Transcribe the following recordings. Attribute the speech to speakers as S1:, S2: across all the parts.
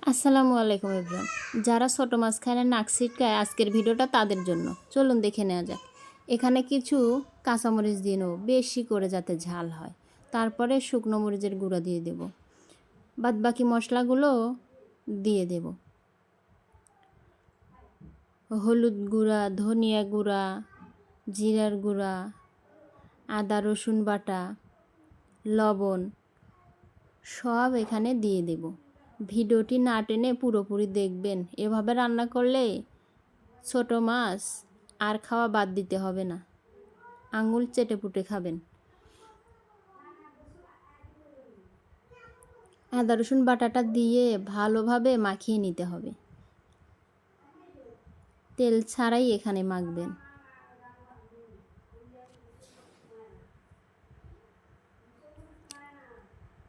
S1: আসসালামু আলাইকুম এভরিওয়ান। যারা ছোট মাছ খায় না, নাক ছিটকায়, আজকের ভিডিওটা তাদের জন্য। চলুন দেখে নেওয়া যাক। এখানে কিছু কাঁচামরিচ দিয়ে নেব, বেশি করে যাতে ঝাল হয়। তারপরে শুকনো মরিচের গুঁড়া দিয়ে দেব, বাদ বাকি মশলাগুলো দিয়ে দেব। হলুদ গুঁড়া, ধনিয়া গুঁড়া, জিরার গুঁড়া, আদা রসুন বাটা, লবণ সব এখানে দিয়ে দেব। ভিডিওটি না টেনে পুরোপুরি দেখবেন। এভাবে রান্না করলে ছোট মাছ আর খাওয়া বাদ দিতে হবে না, আঙুল চেটে পুটে খাবেন। আদা রসুন বাটাটা দিয়ে ভালোভাবে মাখিয়ে নিতে হবে, তেল ছাড়াই এখানে মাখবেন।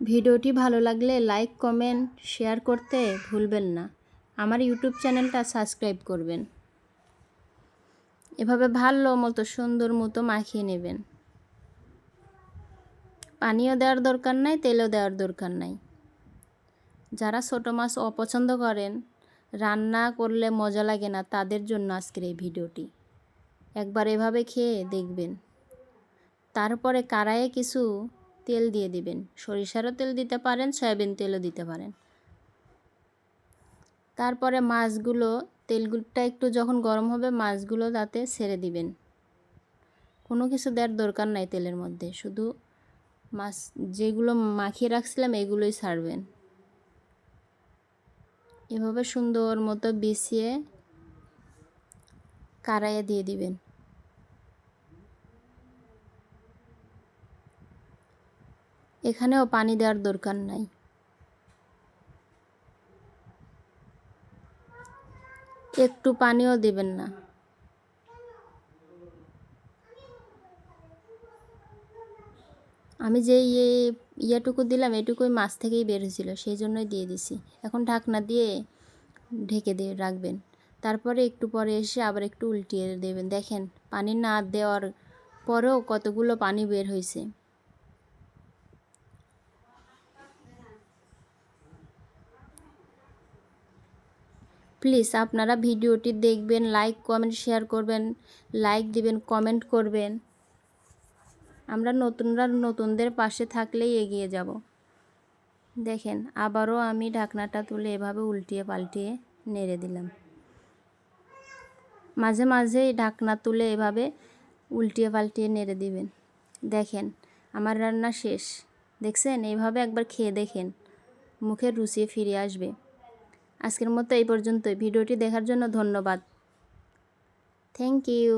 S1: ভিডিওটি ভালো লাগলে লাইক, কমেন্ট, শেয়ার করতে ভুলবেন না। আমার ইউটিউব চ্যানেলটা সাবস্ক্রাইব করবেন। এভাবে ভালো মতো সুন্দর মতো মাখিয়ে নেবেন। পানিও দেওয়ার দরকার নাই, তেলও দেওয়ার দরকার নাই। যারা ছোট মাছ অপছন্দ করেন, রান্না করলে মজা লাগে না, তাদের জন্য আজকের এই ভিডিওটি। একবার এভাবে খেয়ে দেখবেন। তারপরে কড়াইয়ে কিছু তেল দিয়ে দিবেন। সরিষারও তেল দিতে পারেন, সয়াবিন তেলও দিতে পারেন। তারপরে মাছগুলো, তেলটা একটু যখন গরম হবে, মাছগুলো তাতে ছেড়ে দিবেন। কোনো কিছু দেওয়ার দরকার নাই তেলের মধ্যে, শুধু মাছ যেগুলো মাখিয়ে রাখছিলাম এগুলোই ছাড়বেন। এভাবে সুন্দর মতো বিছিয়ে কড়াইয়ে দিয়ে দিবেন। এখানেও পানি দেওয়ার দরকার নাই। একটু পানিও দিবেন না। আমি যে ইয়েটুকু দিলাম এটুকুই মাছ থেকেই বের হয়েছিল, সেই জন্যই দিয়ে দিছি। এখন ঢাকনা দিয়ে ঢেকে দিয়ে রাখবেন। তারপরে একটু পরে এসে আবার একটু উল্টিয়ে দেবেন। দেখেন পানি না দেওয়ার পরেও কতগুলো পানি বের হয়েছে। প্লিজ আপনারা ভিডিওটি দেখবেন, লাইক কমেন্ট শেয়ার করবেন, লাইক দিবেন, কমেন্ট করবেন। আমরা নতুনদের পাশে থাকলেই এগিয়ে যাব। দেখেন আবারও আমি ঢাকনাটা তুলে এভাবে উল্টিয়ে পাল্টিয়ে নেড়ে দিলাম। মাঝে মাঝে ঢাকনা তুলে এভাবে উল্টিয়ে পাল্টিয়ে নেড়ে দিবেন। দেখেন আমার রান্না শেষ। দেখছেন? এইভাবে একবার খেয়ে দেখেন, মুখের রুচি ফিরে আসবে। আজকের মতো এই পর্যন্তই। ভিডিওটি দেখার জন্য ধন্যবাদ। Thank you.